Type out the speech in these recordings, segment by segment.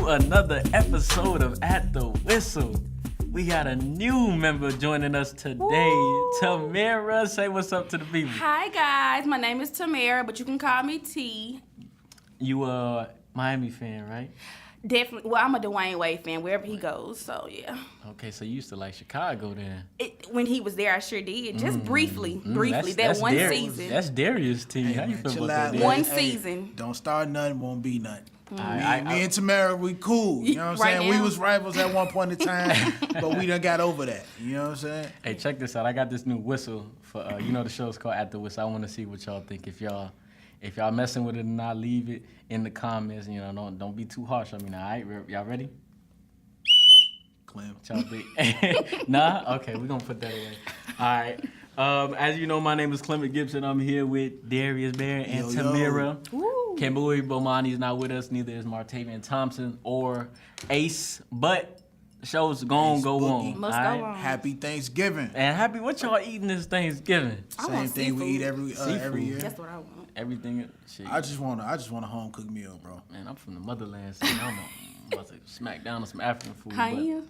to another episode of At the Whistle. We got a new member joining us today. Woo. Tamara, say what's up to the people. Hi guys, my name is Tamara, but you can call me T. You a Miami fan, right? Definitely. Well, I'm a Dwayne Wade fan wherever he goes, so yeah. Okay, so you used to like Chicago then. When he was there, I sure did. Just briefly, That's that one Darrius. season. That's Darrius' team. Hey, How you man, feel chill about that? out, Darrius? One Hey, season. Don't start nothing, won't be nothing. I- Me and Tamara, we cool. You know what I'm Right saying? We now. was rivals at one point in time, but we done got over that. You know what I'm saying? Hey, check this out. I got this new whistle for the show's called At the Whistle. I want to see what y'all think. If y'all messing with it or not, leave it in the comments. You know, don't be too harsh on me now. All right, y'all ready? Clem. Y'all think? Nah? Okay, we're gonna put that away. All right. As you know, my name is Clement Gibson. I'm here with Darrius Barron and Yo, yo. Tamara. Woo. Kambui Bomani is not with us. Neither is Martavian Thompson or Ace. But the show's gonna Ace go Boogie. on. Must all go right? on. Happy Thanksgiving. And happy, what y'all eating this Thanksgiving? I Same want thing we seafood. eat every Seafood. year. That's what I want. Everything. Shit. I just want a home cooked meal, bro. Man, I'm from the motherland, so I'm about to smack down on some African food. How but- you?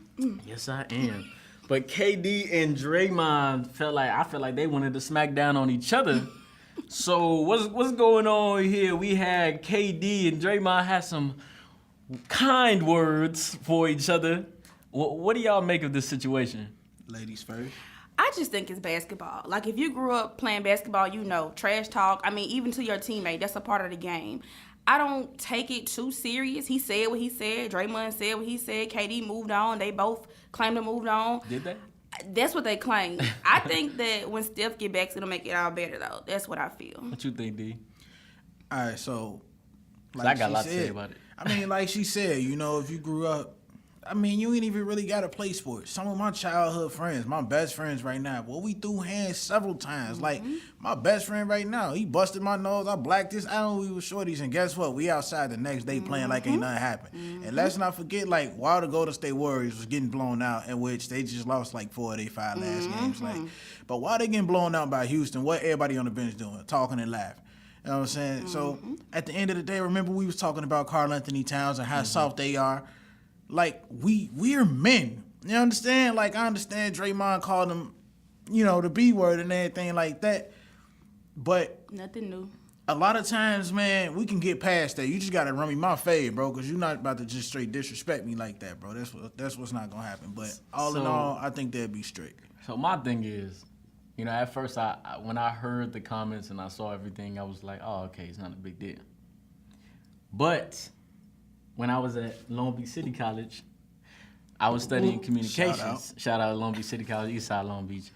Yes, I am. But KD and Draymond I felt like they wanted to smack down on each other. So what's going on here? We had KD and Draymond had some kind words for each other. What do y'all make of this situation? Ladies first. I just think it's basketball. Like, if you grew up playing basketball, you know, trash talk. I mean, even to your teammate, that's a part of the game. I don't take it too serious. He said what he said. Draymond said what he said. KD moved on. They both claimed to moved on. Did they? That's what they claim. I think that when Steph get back, it'll make it all better, though. That's what I feel. What you think, D? All right, so 'Cause I got a she lot to say said- about it. I mean, like she said, you know, if you grew up, I mean, you ain't even really got to play sports. Some of my childhood friends, my best friends right now, well, we threw hands several times. Like, my best friend right now, he busted my nose, I blacked this, I don't know, we were shorties, and guess what? We outside the next day playing like ain't nothing happened. And let's not forget, like, while the Golden State Warriors was getting blown out, in which they just lost like 4 of their 5 last games. Like, but while they getting blown out by Houston, what everybody on the bench doing? Talking and laughing. You know what I'm saying? So, at the end of the day, remember we was talking about Karl Anthony Towns and how soft they are. Like, we're men. You understand? Like, I understand Draymond called them, you know, the B word and everything like that. But Nothing new. a lot of times, man, we can get past that. You just got to run me my fade, bro, because you're not about to just straight disrespect me like that, bro. That's what's not going to happen. But all in So- all, I think they'd be strict. So my thing is, you know, at first when I heard the comments and I saw everything, I was like, oh, okay, it's not a big deal. But when I was at Long Beach City College, I was studying communications. Shout out to Long Beach City College, Eastside Long Beach.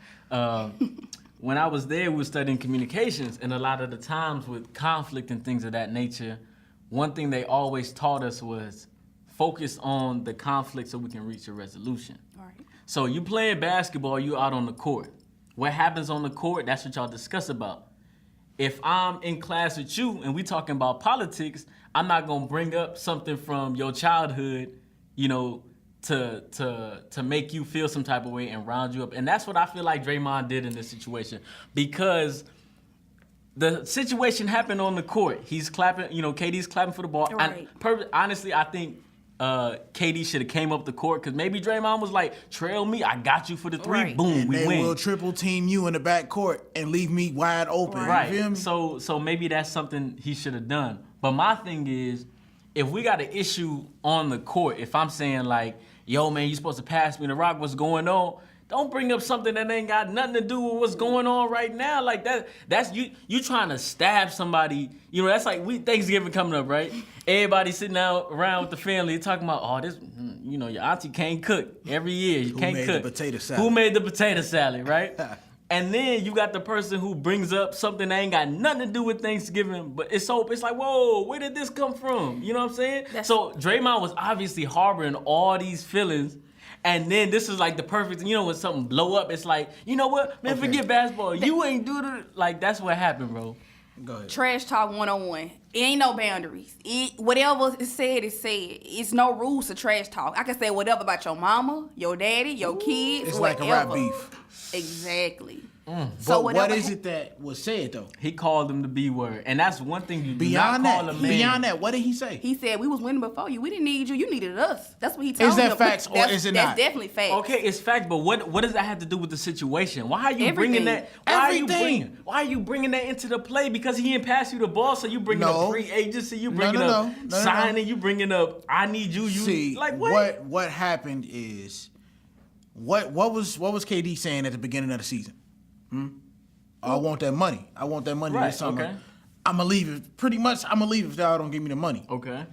When I was there, we were studying communications, and a lot of the times with conflict and things of that nature, one thing they always taught us was focus on the conflict so we can reach a resolution. All right. So you playing basketball, you out on the court. What happens on the court, that's what y'all discuss about. If I'm in class with you and we talking about politics, I'm not gonna bring up something from your childhood, you know, to make you feel some type of way and round you up. And that's what I feel like Draymond did in this situation, because the situation happened on the court. He's clapping, you know, KD's clapping for the ball. Right. Honestly, I think KD should have came up the court, because maybe Draymond was like, trail me, I got you for the three, Right. boom, And we they win. will triple team you in the back court and leave me wide open. Right. You feel me? So maybe that's something he should have done. But my thing is, if we got an issue on the court, if I'm saying like, yo man, you supposed to pass me the rock, what's going on? Don't bring up something that ain't got nothing to do with what's going on right now. Like that's you trying to stab somebody. You know, that's like Thanksgiving coming up, right? Everybody sitting out around with the family talking about, oh, this, you know, your auntie can't cook every year. You can't made cook. the potato salad? Who made the potato salad, right? And then you got the person who brings up something that ain't got nothing to do with Thanksgiving, but it's like, whoa, where did this come from? You know what I'm saying? So Draymond was obviously harboring all these feelings. And then this is like the perfect, you know, when something blow up, it's like, you know what, man, Okay. forget basketball. You ain't do the, like, that's what happened, bro. Go ahead. Trash talk 101. It ain't no boundaries. Whatever is said is said. It's no rules to trash talk. I can say whatever about your mama, your daddy, your kids, It's whatever. like a rap beef. Exactly. So But whatever what is it that was said though? He called him the B word, and that's one thing you do Beyond not call that, a man. beyond that, what did he say? He said we was winning before you. We didn't need you. You needed us. That's what he told Is that him. facts But or is it that's not? definitely facts. Okay, it's fact, but what does that have to do with the situation? Why are you bringing Everything. that? Why are you bringing that into the play? Because he didn't pass you the ball, so you bringing up free agency, you bringing up signing, you bringing up I need you. You See, like what? What happened is what was KD saying at the beginning of the season? I want that money. I want that money Right, this summer. okay. I'm gonna leave it. Pretty much, I'm gonna leave if y'all don't give me the money. Okay.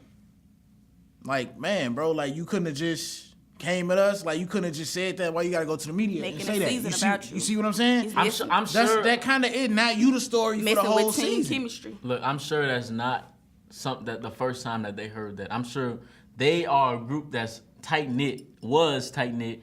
Like, man, bro, like you couldn't have just came at us. Like you couldn't have just said that. Why you gotta go to the media Making and say a that? season See, about you. you see what I'm saying? It's I'm sure That kind of it. Not you the story for the messing whole with team season. chemistry. Look, I'm sure that's not something that the first time that they heard that. I'm sure they are a group that's tight knit, was tight knit,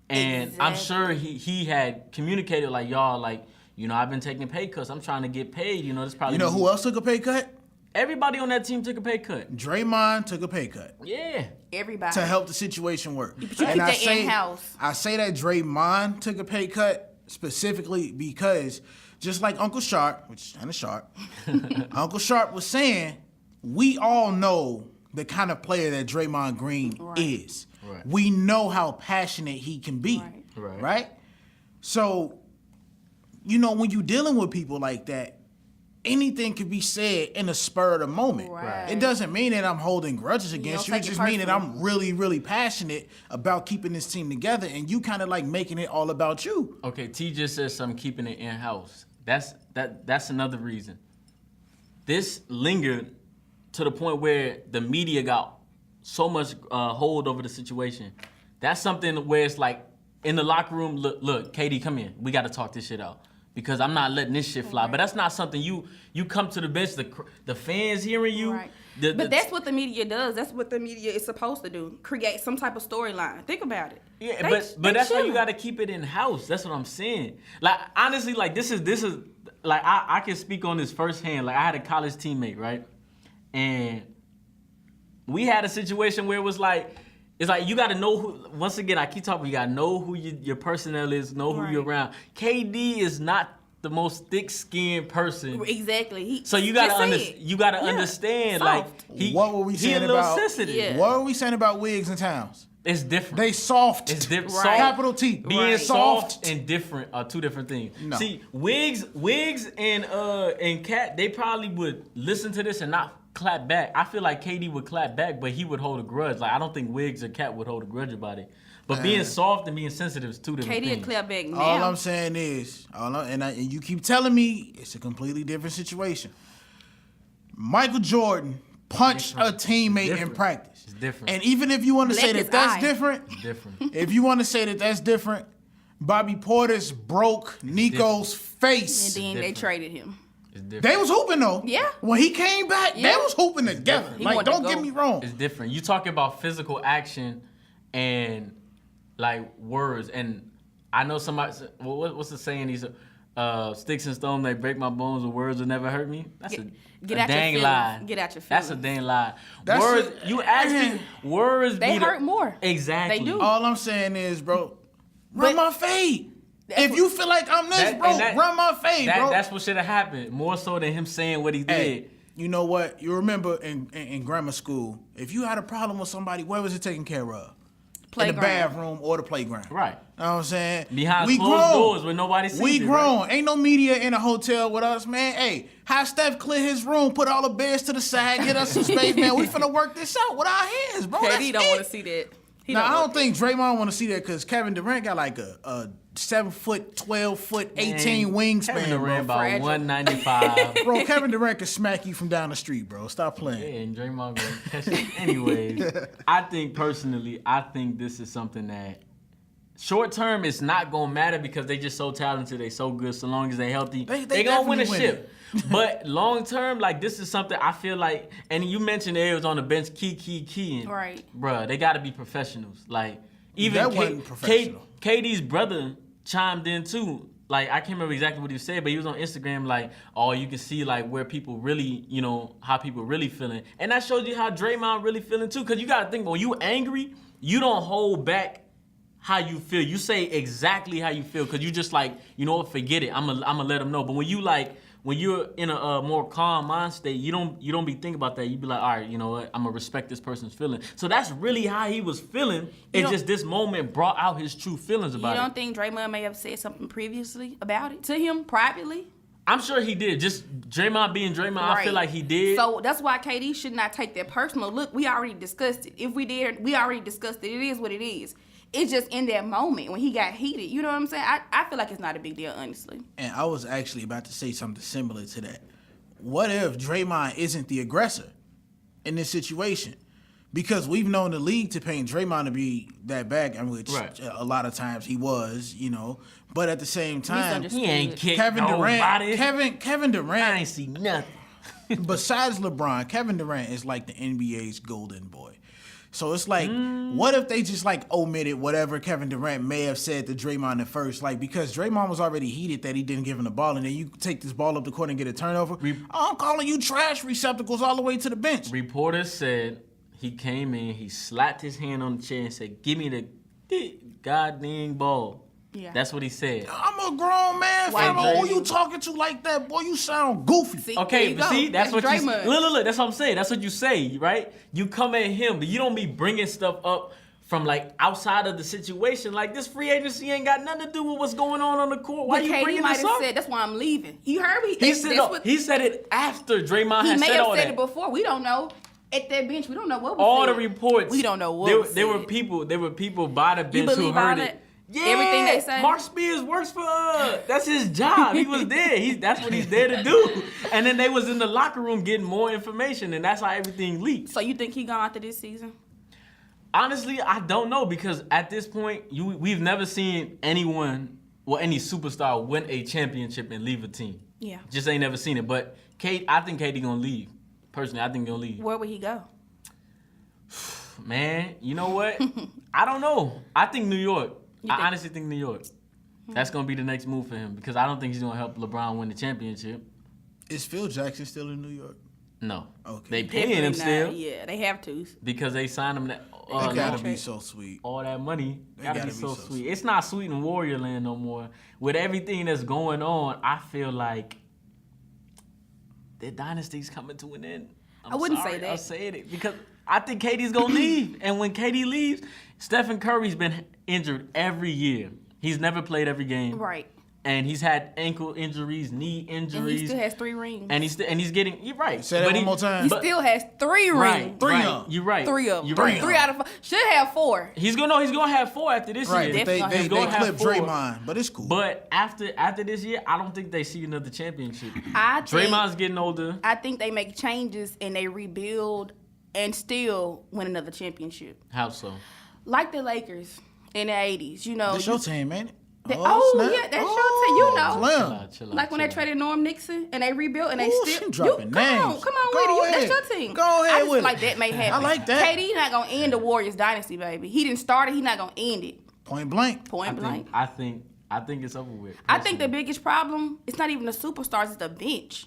and I'm sure he had communicated like y'all, like I've been taking pay cuts. I'm trying to get paid. This probably. You know who else took a pay cut? Everybody on that team took a pay cut. Draymond took a pay cut. Yeah. Everybody. To help the situation work. But you keep that in-house. I say that Draymond took a pay cut specifically because just like Uncle Sharp, which is kind of sharp, Uncle Sharp was saying, we all know the kind of player that Draymond Green is. Right. We know how passionate he can be. Right? So, when you're dealing with people like that, anything could be said in a spur of the moment. Right. It doesn't mean that I'm holding grudges against you. It take it just means that personal. I'm really, really passionate about keeping this team together, and you kind of like making it all about you. Okay, T just said something, keeping it in house. That's another reason. This lingered to the point where the media got so much hold over the situation. That's something where it's like in the locker room. Look, KD, come in. We got to talk this shit out. Because I'm not letting this shit fly. But that's not something you come to the bench, the fans hearing you. Right. But that's what the media does. That's what the media is supposed to do. Create some type of storyline. Think about it. Yeah, but that's why you got to keep it in house. That's what I'm saying. Like honestly, like this is like I can speak on this firsthand. Like I had a college teammate, right? And we had a situation where it was like, it's like you got to know who. Once again, I keep talking. You got to know who your personnel is, know who you're around. KD is not the most thick-skinned person. Exactly. So you got to understand. Soft. Like What were we saying he a little about? sensitive. Yeah. What were we saying about Wiggs and Towns? It's different. They soft. It's different. Right. Capital T. Being Soft. soft and different are two different things. No. See, Wiggs and Cat, they probably would listen to this and not clap back. I feel like KD would clap back, but he would hold a grudge. Like I don't think Wiggs or Cat would hold a grudge about it. But being soft and being sensitive is two different KD things. and clap back now. All I'm saying is, and you keep telling me it's a completely different situation. Michael Jordan punched a teammate in practice. It's different. And even if you want to say that that's different, It's different. if you want to say that that's different, Bobby Portis broke Nico's face. And then they different. traded him. It's different. They was hooping though. Yeah. When he came back, they Yeah. was hooping together. He Like, wanted to don't get go. me wrong. It's different. You talk about physical action and like words, and I know somebody. What's the saying? He's sticks and stones they break my bones, but words will never hurt me. That's Get a out your dang feelings. lie. Get out your That's a feelings. dang lie. That's Words. a- You actually words. They be the- hurt more. Exactly. They do. All I'm saying is, bro, run But- my fade. That's If what- you feel like I'm this, That- bro, and that- run my fade, bro. That's what should have happened. More so than him saying what he did. Hey, you know what? You remember in grammar school, if you had a problem with somebody, where was it taken care of? In the Playground. bathroom or the playground. Right. You know what I'm saying? Behind we closed grown. doors where nobody sees We it, grown. Ain't no media in a hotel with us, man. Hey, have Steph clear his room, put all the beds to the side, get us some space, man. We finna work this out with our hands, bro. That's KD don't it. want to see that. He Now, I want don't think Draymond want to see that because Kevin Durant got like a 7 foot, 12 foot, 18 Man, wingspan, Kevin Durant bro. about Fragile. 195. Bro, Kevin Durant can smack you from down the street, bro. Stop Yeah, playing. and Draymond gonna catch it. Anyways, I think this is something that short term it's not gonna matter because they just so talented, they so good. So long as they healthy, They gonna win a definitely ship. But long term, like this is something I feel like. And you mentioned they was on the bench, keying. Right. Bruh, they got to be professionals. Like even That wasn't professional. KD's brother chimed in too. Like I can't remember exactly what he said, but he was on Instagram like, oh, you can see like where people really, how people really feeling. And that shows you how Draymond really feeling too. Cause you gotta think when you angry, you don't hold back how you feel. You say exactly how you feel because you just like, you know what, forget it. I'm gonna let them know. But when you're in a more calm mind state, you don't be thinking about that. You be like, all right, you know what, I'm gonna respect this person's feeling. So that's really how he was feeling. It's just this moment brought out his true feelings about it. You don't think Draymond may have said something previously about it to him privately? I'm sure he did. Just Draymond being Draymond, Right. I feel like he did. So that's why KD should not take that personal. Look, we already discussed it. If we did, we already discussed it. It is what it is. It's just in that moment when he got heated. You know what I'm saying? I feel like it's not a big deal, honestly. And I was actually about to say something similar to that. What if Draymond isn't the aggressor in this situation? Because we've known the league to paint Draymond to be that bad, which a lot of times he was, you know. But at the same time, he ain't kicked Kevin nobody. Durant. Kevin Durant. I ain't see nothing. Besides LeBron, Kevin Durant is like the NBA's golden boy. So it's like, what if they just like omitted whatever Kevin Durant may have said to Draymond at first? Like, because Draymond was already heated that he didn't give him the ball, and then you take this ball up the court and get a turnover. I'm calling you trash receptacles all the way to the bench. Reporters said he came in, he slapped his hand on the chair and said, "Give me the goddamn ball." Yeah. That's what he said. I'm a grown man, fam. Who you talking to like that? Boy, you sound goofy. See, Okay, but see, that's what Draymond. you look. That's what I'm saying. That's what you say, right? You come at him, but you don't be bringing stuff up from like outside of the situation. Like this free agency ain't got nothing to do with what's going on the court. Why But you KD bringing might this have up? said, that's why I'm leaving. You heard me? He said it after Draymond He had may said have all said that. it before. We don't know. At that bench, we don't know what was All said. the reports. We don't know what there were people by the bench who believe heard all it. that? Yeah, Everything they say? Mark Spears works for that's his job. He was there. That's what he's there to do. And then they was in the locker room getting more information, and that's how everything leaked. So you think he gone after this season? Honestly, I don't know because at this point, we've never seen anyone or any superstar win a championship and leave a team. Yeah. Just ain't never seen it. But I think KD gonna leave. Personally, I think he'll leave. Where would he go? Man, you know what? I don't know. I think New York. I honestly think New York. That's going to be the next move for him because I don't think he's going to help LeBron win the championship. Is Phil Jackson still in New York? No. Okay. They paying him still. Yeah, they have to. Because they signed him They gotta be so sweet. all that money. They Gotta be so sweet. It's not sweet in Warrior Land no more. With everything that's going on, I feel like the dynasty's coming to an end. I wouldn't say that. I'm saying it because I think KD's going to leave. And when KD leaves, Stephen Curry's been injured every year. He's never played every game. Right. And he's had ankle injuries, knee injuries. And he still has 3 rings. And he's getting, you're right. Say that one more time. He still has 3 Right, rings. Three right. of 'em. You're right. 3 of them. You're right. 3 out of 5. Should have 4. He's gonna have 4 after this Right, year. they Definitely clipped have 4. Draymond, but it's cool. But after this year, I don't think they see another championship. Draymond's getting older. I think they make changes and they rebuild and still win another championship. How so? Like the Lakers in the 80s, you know. That's your team, ain't it? Snap. snap. That's your team, you know. Clem. Chill out, Like when they traded Norm Nixon and they rebuilt and they Ooh, still she dropping come names. on Go with it. ahead. That's your team. Go ahead I just with feel like it. that may happen. I like that. KD not gonna end the Warriors dynasty, baby. He didn't start it. He not gonna end it. Point blank. Point blank. I think it's over with. I think the biggest problem it's not even the superstars, it's the bench.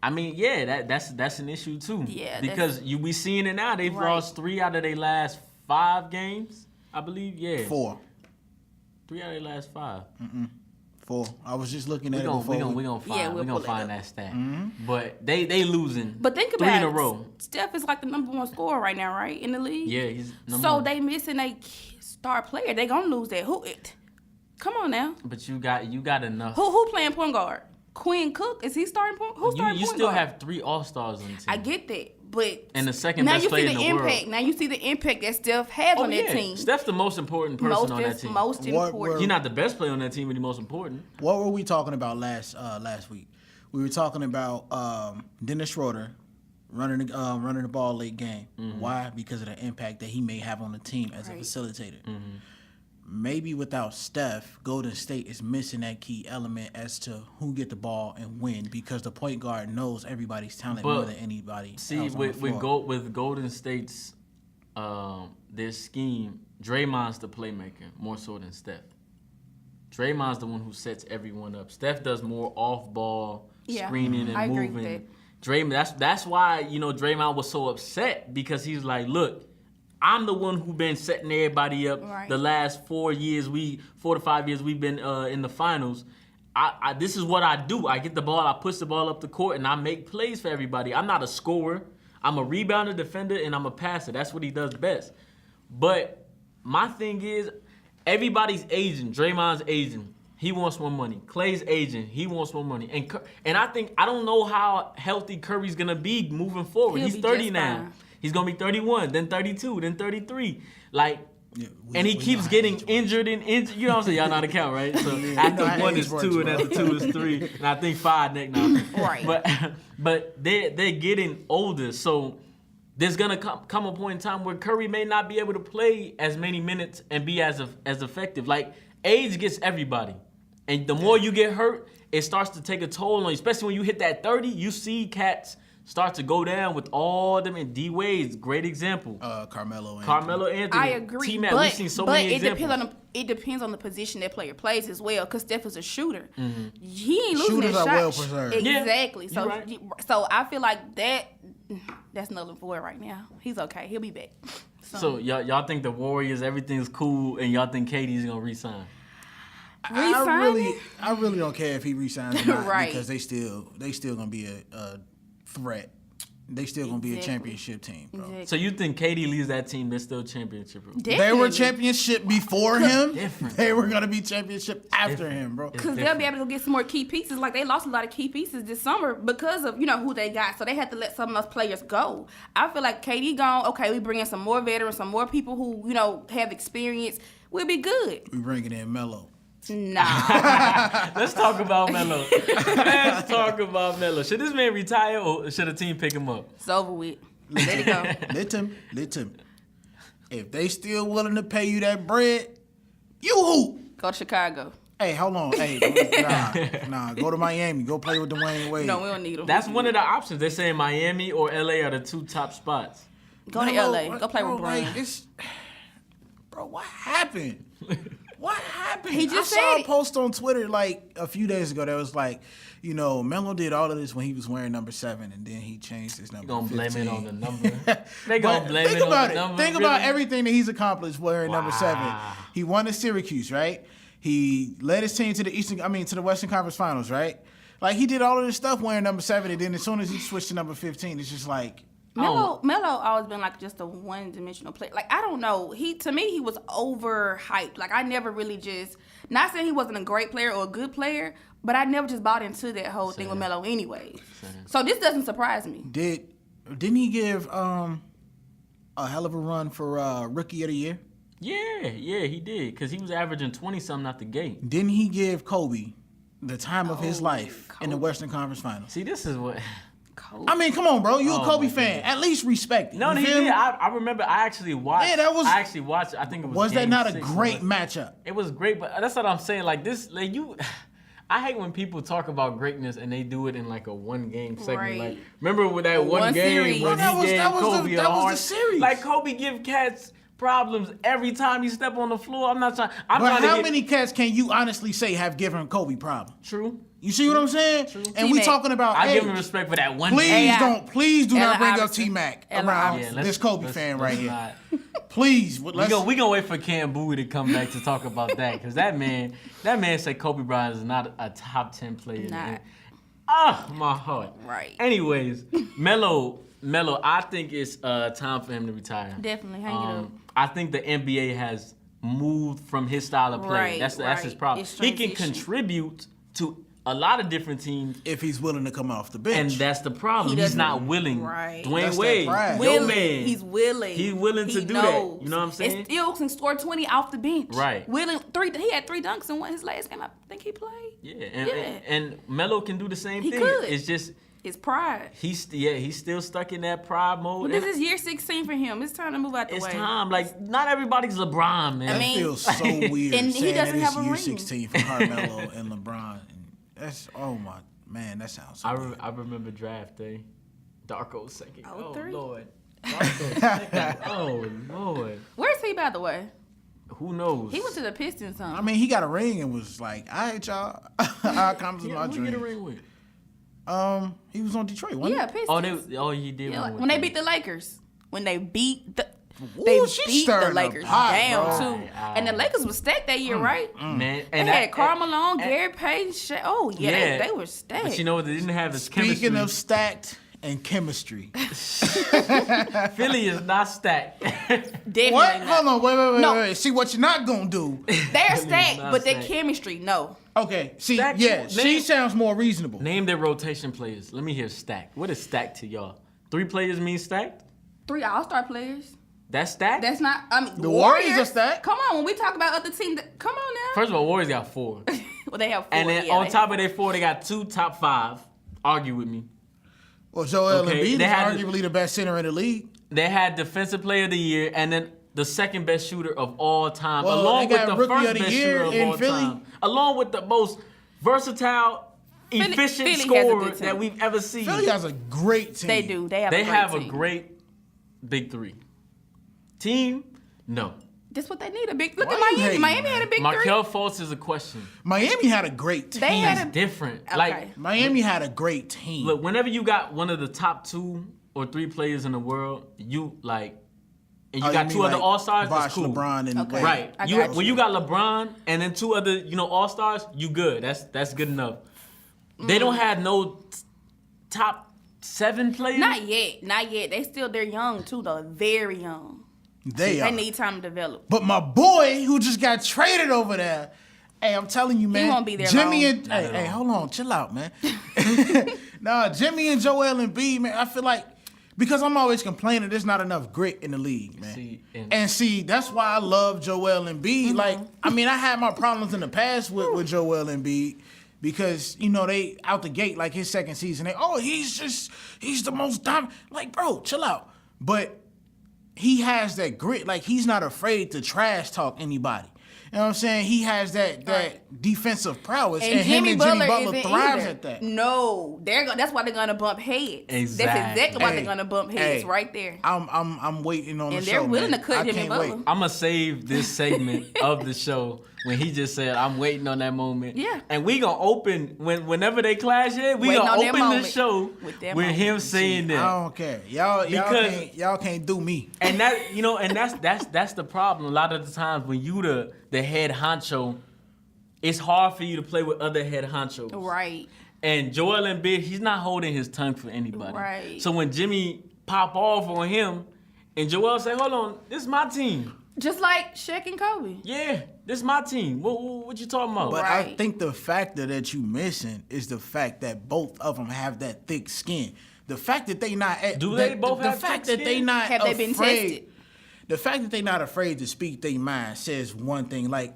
I mean, yeah, that's an issue too. Yeah, because we seeing it now. They've Right. lost 3 out of their last 5 games, I believe. Yeah, 4. 3 out of their last 5. 4. I was just looking at it We before. gonna find we'll pull it find up. that stat. But they losing. But think 3 about in a it. row. Steph is like the number 1 scorer right now, right? In the league. Yeah, he's number So 1. they missing a star player. They gonna lose that. Come on now. But you got enough. Who playing point guard? Quinn Cook? Is he starting point? Who's starting You point still guard? have 3 All-Stars on the team. I get that, but And the second now best you player see in the the world. impact. Now you see the impact that Steph has on that team. Steph's the most important person on that team. Most What important. were- He's not the best player on that team, but he's most important. What were we talking about last week? We were talking about Dennis Schroeder running the ball late game. Mm-hmm. Why? Because of the impact that he may have on the team as a Right. facilitator. Mm-hmm. Maybe without Steph, Golden State is missing that key element as to who get the ball and win because the point guard knows everybody's talent But, more than anybody See, else on the floor. with Golden State's their scheme, Draymond's the playmaker more so than Steph. Draymond's the one who sets everyone up. Steph does more off-ball screening and I agree moving. with Draymond, that's why Draymond was so upset because he's like, look, I'm the one who been setting everybody up Right. the last 4 to 5 years we've been in the finals. This is what I do. I get the ball, I push the ball up the court, and I make plays for everybody. I'm not a scorer. I'm a rebounder, defender, and I'm a passer. That's what he does best. But my thing is, everybody's aging. Draymond's aging. He wants more money. Clay's aging. He wants more money. And I don't know how healthy Curry's gonna be moving forward. He'll He's be 30 just now. fine. He's gonna be 31, then 32, then 33. Like, Yeah, and he we keeps know how getting age works. injured and injured. You know what I'm saying? Y'all know how to count, right? So after how 1 age is works, 2, and bro. after 2 is 3, and I think 5 next now. Right. But they're getting older, so there's gonna come a point in time where Curry may not be able to play as many minutes and be as effective. Like, age gets everybody, and the more you get hurt, it starts to take a toll on you. Especially when you hit that 30, you see cats start to go down with all them. And D Wade's great example. Carmelo Anthony. I agree, T-Mac, but we've seen so many examples. It depends on the position that player plays as well. Because Steph is a shooter, Mm-hmm. he ain't losing Shooters his are shot. well preserved. Yeah, Exactly. you're right. So I feel like that's null and void right now. He's okay. He'll be back. So y'all think the Warriors, everything's cool, and y'all think KD's gonna resign? I really don't care if he resigns or not Right. because they still gonna be a threat. They still gonna be a Exactly. championship team, bro. Exactly. So you think KD leaves that team, they're still championship? They were championship before him. Different. They were gonna be championship after him, bro. Because they'll be able to get some more key pieces. Like, they lost a lot of key pieces this summer because of, who they got. So they had to let some of those players go. I feel like KD gone. Okay, we bring in some more veterans, some more people who, have experience. We'll be good. We bringing in Melo. Nah. Let's talk about Melo. Let's talk about Melo. Should this man retire or should a team pick him up? It's over with. Let it go. Let him. If they still willing to pay you that bread, you hoop. Go to Chicago. Hey, hold on. Hey, nah. Go to Miami. Go play with Dwayne Wade. No, we don't need him. That's one of the options. They're saying Miami or LA are the 2 top spots. Go to Melo, LA. Go play bro, with Brian. like, bro, what happened? What happened? He just I saw said a it. post on Twitter like a few days ago that was like, Melo did all of this when he was wearing number 7, and then he changed his number. You're going to blame 15. it on the number. They going to But blame think it on about the it. number. Think really? about everything that he's accomplished wearing number 7. Wow. He won at Syracuse, right? He led his team to the Western Conference Finals, right? Like, he did all of this stuff wearing number 7, and then as soon as he switched to number 15, it's just like, Melo always been like just a one-dimensional player. Like, I don't know. To me, he was overhyped. Like, I never really not saying he wasn't a great player or a good player, but I never just bought into that whole thing with Melo anyway. So this doesn't surprise me. Didn't he give a hell of a run for Rookie of the Year? Yeah, he did. Because he was averaging 20-something out the gate. Didn't he give Kobe the time of his life in the Kobe. Western Conference Finals? See, this is what... Kobe. I mean, come on, bro. You a Oh, Kobe my fan. goodness. At least respect it. No, You he feel me? did. I remember I actually watched. Yeah, that was- I actually watched it. I think it was Was that Game not a 6, great but matchup? It was great, but that's what I'm saying. Like, this, like, I hate when people talk about greatness and they do it in like a 1-game segment. Right. Like, remember with that one game series. when That he was- gave that was Kobe the- a that was the hard- series. Like, Kobe give cats problems every time he step on the floor. I'm not trying. I'm But trying to how get, many cats can you honestly say have given Kobe problems? True. You see what I'm saying? And we T-Mac. talking about I age. give him respect for that one Please game. please do not Allen bring up Iverson. T-Mac Allen around Iverson. this Kobe fan right here. Not. Please. We gonna wait for Cam Bowie to come back to talk about that because that man said Kobe Bryant is not a top 10 player. Not. My heart. Right. Anyways, Melo, I think it's time for him to retire. Definitely. Hang it up. I think the NBA has moved from his style of play. Right, That's his right. problem. It's He can transition. contribute to a lot of different teams. If he's willing to come off the bench. And that's the problem. He He's doesn't- not willing. Right. Dwayne That's that Wade, pride. your Willing. man. He's willing. He's willing to He do knows. that. You know what I'm saying? And still can score 20 off the bench. Right. Willing. He had 3 dunks in his last game. I think he played. Yeah, Yeah. and Melo can do the same He thing. could. It's just His pride. he's still stuck in that pride mode. Well, this is year 16 for him. It's time to move out the It's way. time. Like, not everybody's LeBron, man. I mean- It feels so weird And he saying doesn't that it's have a year ring. 16 for Carmelo and LeBron. And that's, oh my, man, that sounds so weird. I remember draft day. Darko second. Oh, 03? Lord. Darko second. Oh, Lord. Where's he, by the way? Who knows? He went to the Pistons, huh? I mean, he got a ring and was like, all right, y'all. I accomplished my Who dream. get a ring with? He was on Detroit, wasn't Yeah, he? Pistons. He did. Yeah, win with when they them. beat the Lakers. When they beat the... They Ooh, she beat the stirring Lakers pot, down bro. too, and the Lakers was stacked that year, right? Man, They and had Carmelo, Gary Payton. Oh yeah, they were stacked. But you know what they didn't have is chemistry. Speaking of stacked and chemistry. Philly is not stacked. Definitely What? not. Hold on, wait. No. See what you're not gonna do. They're stacked, not but their stacked. chemistry, no. Okay, see, Stacked, yeah, she name- sounds more reasonable. Name their rotation players. Let me hear stacked. What is stacked to y'all? 3 players mean stacked? 3 All-Star players. That's stacked? That's not. I mean, The Warriors are stacked. Come on, when we talk about other teams, come on now. First of all, Warriors got 4. Well, they have 4. And then yeah, on they top of their 4, they got 2 top 5. Argue with me. Well, Joel Okay, Embiid they is had- arguably the best center in the league. They had Defensive Player of the Year and then the second best shooter of all time, Well, along they with got the Rookie first of the best Year shooter of in all Philly. time, along with the most versatile, efficient Philly has a scorer good team. that we've ever seen. Philly has a great team. They do. They have. They a great have team. a great big 3 team. No, That's what they need. A big. Look Why at you Miami. hating, Miami man? had a big Markel Fultz is a question. Miami had a great team. They had It's a. different. Okay. Like, Miami had a great team. look, whenever you got one of the top 2 or 3 players in the world, you like, and you Oh, got mean 2 other like All Stars. Bosh, That's cool. LeBron, and Okay. Right. I You got when you got LeBron and then 2 other, All Stars, you good. That's good enough. They don't have no top 7 players. Not yet. Not yet. They're young too though. Very young. They are. They need time to develop. But my boy who just got traded over there, hey, I'm telling you, man. won't be there Jimmy long. and Not at hey, all. hold on, chill out, man. Nah, Jimmy and Joel Embiid, man. I feel like because I'm always complaining, there's not enough grit in the league, man. See, and see, that's why I love Joel Embiid. Like, I mean, I had my problems in the past with Joel Embiid. Because, they out the gate, like his second season, he's the most dominant. Like, bro, chill out. But he has that grit. Like, he's not afraid to trash talk anybody. You know what I'm saying? He has that defensive prowess. And Jimmy Butler isn't thrives either. at that. No, that's why they're gonna bump heads. Exactly. That's exactly why Hey, they're gonna bump heads hey, right there. I'm waiting on And the they're show, willing man. to cut I Jimmy can't Butler. wait. I'm gonna save this segment of the show when he just said, "I'm waiting on that moment." Yeah. And we gonna open whenever they clash here. We Waiting gonna on that open the moment. show With with that moment. him saying that. I don't care. Y'all can't do me. And that and that's the problem. A lot of the times when you the head honcho, it's hard for you to play with other head honchos. Right. And Joel Embiid, he's not holding his tongue for anybody. Right. So when Jimmy pop off on him, and Joel say, "Hold on, this is my team. Just like Shaq and Kobe. Yeah, this is my team. What you talking about?" But I Right. think the factor that you missing is the fact that both of them have that thick skin. The fact that they not Do they both the have fact thick that they skin? not Have they been afraid, tested? The fact that they not afraid to speak their mind says one thing. Like,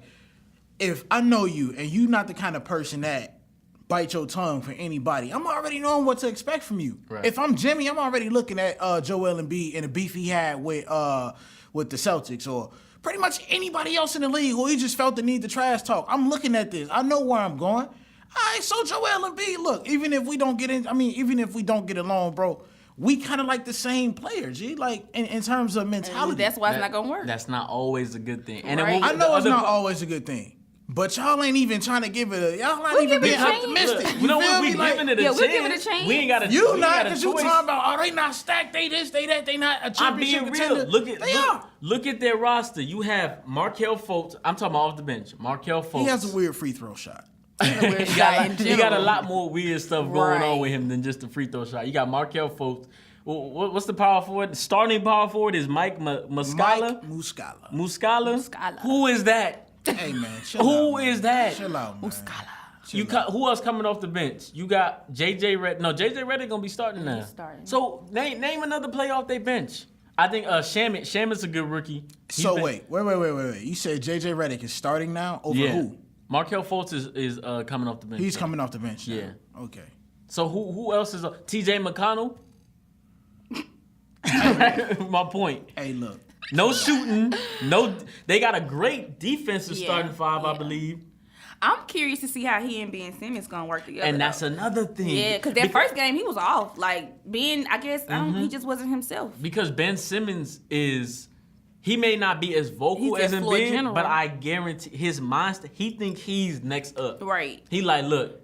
if I know you and you not the kind of person that bite your tongue for anybody, I'm already knowing what to expect from you. Right. If I'm Jimmy, I'm already looking at Joel Embiid and the beef he had with the Celtics or pretty much anybody else in the league who he just felt the need to trash talk. I'm looking at this. I know where I'm going. All right, so Joel Embiid, look, even if we don't get along, bro, we kind of like the same players, G. Like, in terms of mentality. That's why it's not gonna work. That's not always a good thing. And Right. then I know it's the not other- always a good thing. But y'all ain't even trying to give it y'all not We even give it being a chance. optimistic. Look, You we know feel what we me? Like, giving it a Yeah, chance. we'll give it a chance. We ain't got a you we not, got a because you choice. talking about, they not stacked, they this, they that, they not a I'm championship being contender. real. Look at their roster. You have Markel Fultz. I'm talking about off the bench. Markel Fultz. He has a weird free throw shot. Weird He guy in got a general. lot more weird stuff going Right. on with him than just the free throw shot. You got Markel Fultz. What's the power forward? The starting power forward is Mike Muscala. Mike Muscala. Muscala. Who is that? Hey, man, chill Who out, is man. that? Chill out, man. Who else coming off the bench? You got JJ Redick. No, JJ Redick gonna be starting now. He's starting. So name another player off their bench. I think Shamit's a good rookie. So wait. You said JJ Redick is starting now over Yeah. who? Markel Fultz is coming off the bench. He's coming off the bench now. Yeah. Okay. So who else is TJ McConnell? My point. Hey, look. No shooting. No. They got a great defensive Yeah, starting five, I yeah. believe. I'm curious to see how he and Ben Simmons gonna work together. And that's though. another thing. Yeah, because that first game he was off. Like Ben, I guess he just wasn't himself. Because Ben Simmons he may not be as vocal He's as just floor Embiid, general. but I guarantee his mindset, he think he's next up. Right. He like, look,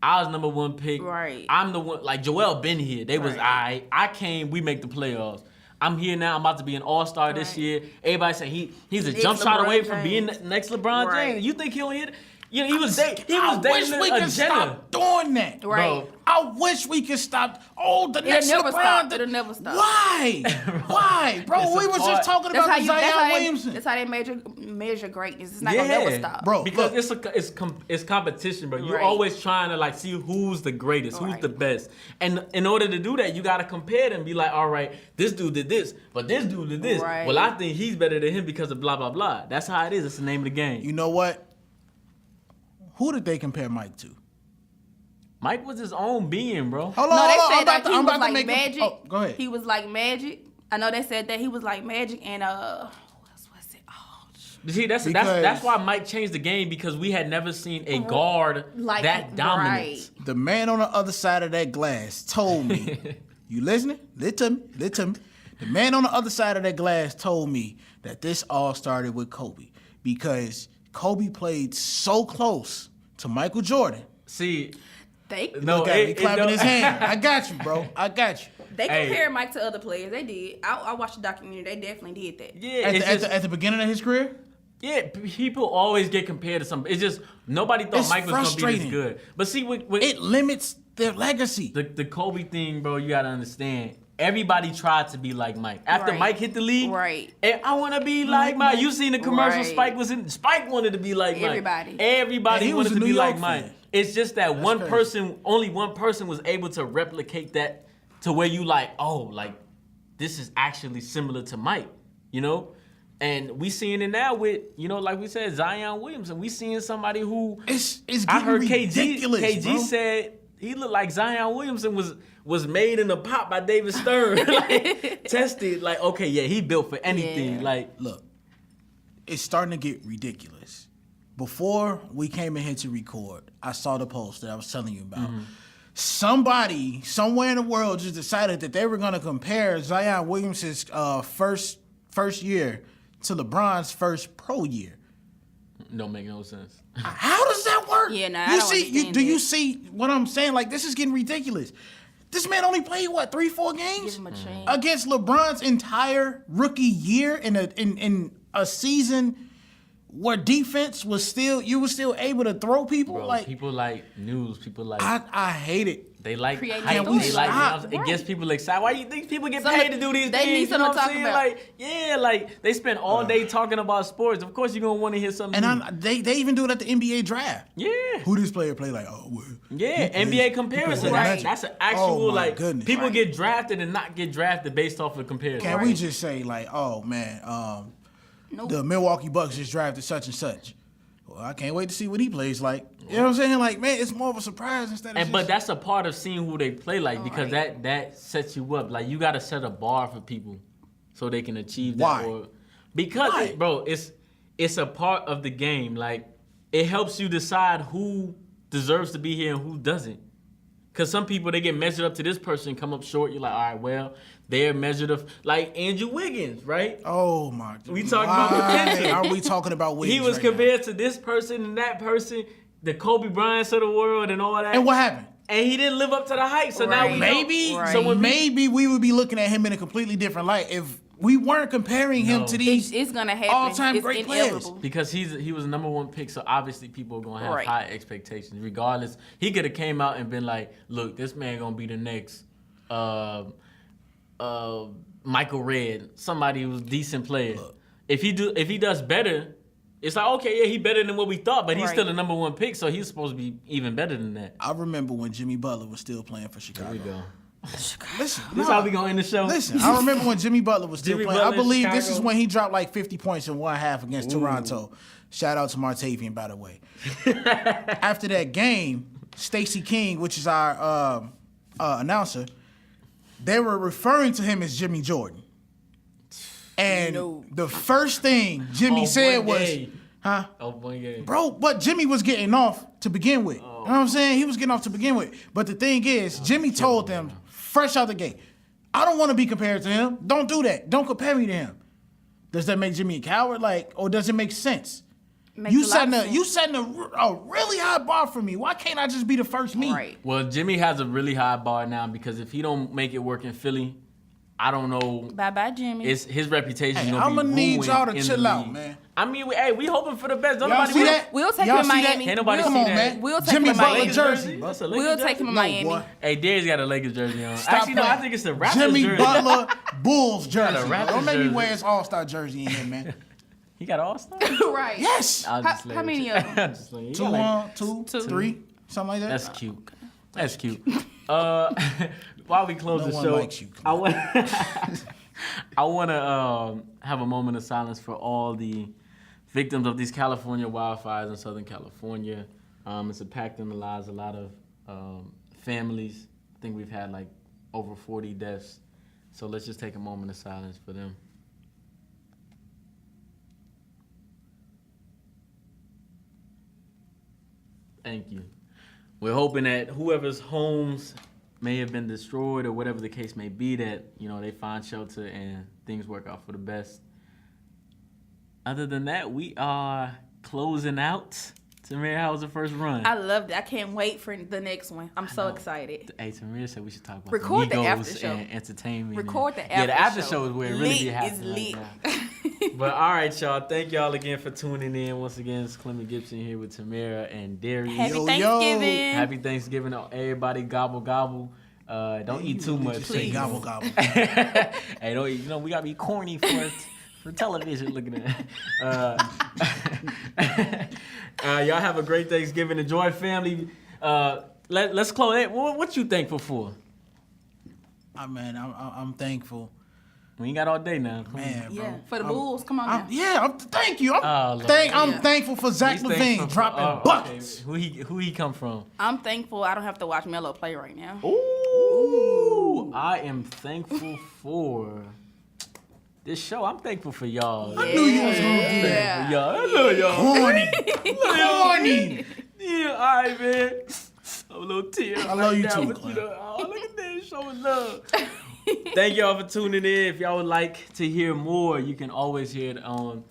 I was number 1 pick. Right. I'm the one, like Joel been here. They was Right. I came, we make the playoffs. I'm here now. I'm about to be an all-star this year. Everybody say he's a jump shot away from being the next LeBron James. You think he'll hit it? You know, he was dating a Jenner. Stop doing that. Right. Bro. I wish we could stop. Oh, the next It'll never LeBron. stop. It'll never stop. Why? Why, bro? It's We a was part. just talking about the Zion Williamson. That's how they measure greatness. It's not gonna never stop, bro. Because look, it's competition, bro. You're Right. always trying to like see who's the greatest, who's Right. the best, and in order to do that, you gotta compare them. Be like, all right, this dude did this, but this dude did this. Right. Well, I think he's better than him because of blah blah blah. That's how it is. It's the name of the game. you know what? Who did they compare Mike to? Mike was his own being, bro. Hold on, No, they hold on. said that he I'm was about to like make Magic. Oh, go ahead. He was like Magic. I know they said that he was like Magic and who else was it? Oh, See, that's why Mike changed the game because we had never seen a guard like that dominant. Right. The man on the other side of that glass told me. You listening? Listen to me. The man on the other side of that glass told me that this all started with Kobe because Kobe played so close to Michael Jordan. See, They no, Look at me clapping his hand. I got you, bro. I got you. they Hey. compared Mike to other players. They did. I watched the documentary. They definitely did that. Yeah, At the beginning of his career? yeah. People always get compared to something. It's just nobody thought It's Mike was gonna be frustrating. this good. But see, with It limits their legacy. the Kobe thing, bro, you gotta understand. Everybody tried to be like Mike. After Right. Mike hit the league, Right. and I want to be like Mike. You seen the commercial? Right. Spike was in. Spike wanted to be like Mike. Everybody. And Everybody he was wanted a to New be like York Mike. fan. It's just that one crazy. person, only one person was able to replicate that to where you like, oh, like this is actually similar to Mike, you know? And we seeing it now with, you know, like we said, Zion Williamson. We seeing somebody who It's getting I heard ridiculous, KG bro. said he looked like Zion Williamson was made in a pot by David Stern. Like, tested, like, okay, yeah, he built for anything. Yeah. Like, Look, it's starting to get ridiculous. Before we came in here to record, I saw the post that I was telling you about. Somebody, somewhere in the world, just decided that they were going to compare Zion Williamson's first year to LeBron's first pro year. don't make no sense. How does that work? Yeah, nah, I you don't see, understand do you that. see what I'm saying? Like, this is getting ridiculous. This man only played, what, 3-4 games? Give him a chance. Against LeBron's entire rookie year in a season where defense was still, you were still able to throw people. Bro, like, people like news. People like I hate it. they like Creating hype. stories. They like Stop. it gets people excited. Why you think people get Somebody- paid to do these they things? need You know something what to I'm talk saying? about. Like, yeah, like they spend all day talking about sports. Of course, you're gonna want to hear something. And new. they even do it at the NBA draft. Yeah. Who this player play like? Oh, well, Yeah, he plays- NBA he comparison. plays Right. That's an Oh, actual my like goodness. people Right. get drafted and not get drafted based off of comparison. Can we Right. just say like, oh man, Nope. the Milwaukee Bucks just drafted such and such. Well, I can't wait to see what he plays like. You know what I'm saying? Like, man, it's more of a surprise instead of And just, but that's a part of seeing who they play like because Right. that sets you up. Like you gotta set a bar for people so they can achieve that. Why? Because Why? bro, it's a part of the game. Like it helps you decide who deserves to be here and who doesn't. Cause some people they get measured up to this person, come up short. You're like, all right, well, they're measured up like Andrew Wiggins, right? oh my. We talking about potential. Are we talking about Wiggins? He was right now? compared to this person and that person, the Kobe Bryants of the world and all that. And what happened? And he didn't live up to the hype. So now Right. we Maybe, Right. so maybe we would be looking at him in a completely different light if we weren't comparing him No. to these. It's gonna happen. all-time It's great players. inevitable. because he was number one pick, so obviously people are gonna have Right. high expectations. Regardless, he could have came out and been like, "Look, this man gonna be the next Michael Redd, somebody who's a decent player. Look. If he does better, it's like okay, yeah, he better than what we thought, but he's Right. still the number one pick, so he's supposed to be even better than that." I remember when Jimmy Butler was still playing for Chicago. Here we go. Listen, This how we gonna end the show. Listen, I remember when Jimmy Butler was still Jimmy playing. I Butler in believe this is Chicago. when he dropped like 50 points in one half against Toronto. Shout out to Martavian, by the way. After that game, Stacey King, which is our announcer, they were referring to him as Jimmy Jordan. And No. the first thing Jimmy On said one was, day. huh? Oh, one game. Bro, but Jimmy was getting off to begin with. You know what I'm saying? He was getting off to begin with. But the thing is, Jimmy told them fresh out the gate, I don't want to be compared to him. Don't do that. Don't compare me to him. Does that make Jimmy a coward? Like, or does it make sense? Makes You a lot setting of a sense. you setting a really high bar for me. Why can't I just be the first me? Right. Well, Jimmy has a really high bar now because if he don't make it work in Philly, I don't know. Bye, Jimmy. It's his reputation. Hey, gonna I'ma be need ruined y'all to in chill the out, league. man. I mean, we hoping for the best. Don't Y'all nobody see win. that? We'll take Y'all him in see that? Miami. Can't nobody Come see on, that. man. We'll take Jimmy him to Butler Miami. jersey. That's a Lakers We'll jersey? take him to No, Miami. boy. Hey, Darrius got a Lakers jersey on. Stop Actually, no, I playing. think it's a Raptors Jimmy jersey. Butler Bulls jersey. Raptors Don't make me jersey. wear his All-Star jersey in here, man. He got All-Star? Right. Yes. I'll How- just let how it many check. of them? I'm just playing. He Two got like- on, two, Two. three, something like that. That's cute. That's cute. While we close No the one show, likes you, I Clem. want I want to have a moment of silence for all the victims of these California wildfires in Southern California. It's impacting the lives of a lot of families. I think we've had like over 40 deaths. So let's just take a moment of silence for them. Thank you. We're hoping that whoever's homes may have been destroyed or whatever the case may be, that, you know, they find shelter and things work out for the best. Other than that, we are closing out. Tamir, how was the first run? I loved it. I can't wait for the next one. I'm so know. excited. Hey, Tamir said we should talk about Record the Migos after show. and entertainment. Record the Yeah, the after after show is where it really Lit be is happening lit. right now. But all right, y'all. Thank y'all again for tuning in. Once again, it's Clem Gibson here with Tamira and Darrius. Happy Yo, Thanksgiving. Happy Thanksgiving to everybody. Gobble gobble. Don't eat too much. Just say Please. gobble gobble. Hey, don't eat. You know we gotta be corny for television. Looking at. Y'all have a great Thanksgiving. Enjoy family. Let's close it. What you thankful for? I'm thankful. We ain't got all day now. Man, bro. Yeah, for the Bulls. Come on now. Thank you. Oh, I'm Lord. Yeah. thankful for Zach He's LaVine thankful for- dropping buckets. Okay. Who he come from? I'm thankful I don't have to watch Melo play right now. Ooh, I am thankful for this show. I'm thankful for y'all. I knew you was gonna do that. Yeah. For y'all. I love y'all. Corny. Yeah, all right, man. I'm a little tear. I love you too, But, Clem. oh, look at that, showing love. Thank y'all for tuning in. If y'all would like to hear more, you can always hear it on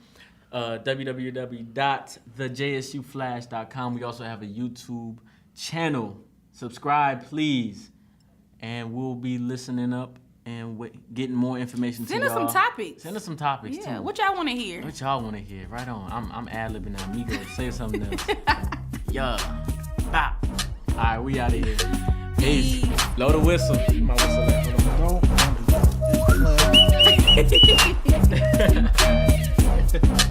www.thejsuflash.com. We also have a YouTube channel. Subscribe, please. And we'll be listening up and getting more information Send to us y'all. some topics. Send us some topics, Yeah, too. what y'all want to hear? What y'all want to hear? Right on. I'm ad-libbing now. Migos, say something else. Yeah. Bop. All right, we out of here. Peace. Peace. Blow the whistle. My whistle left. Don't.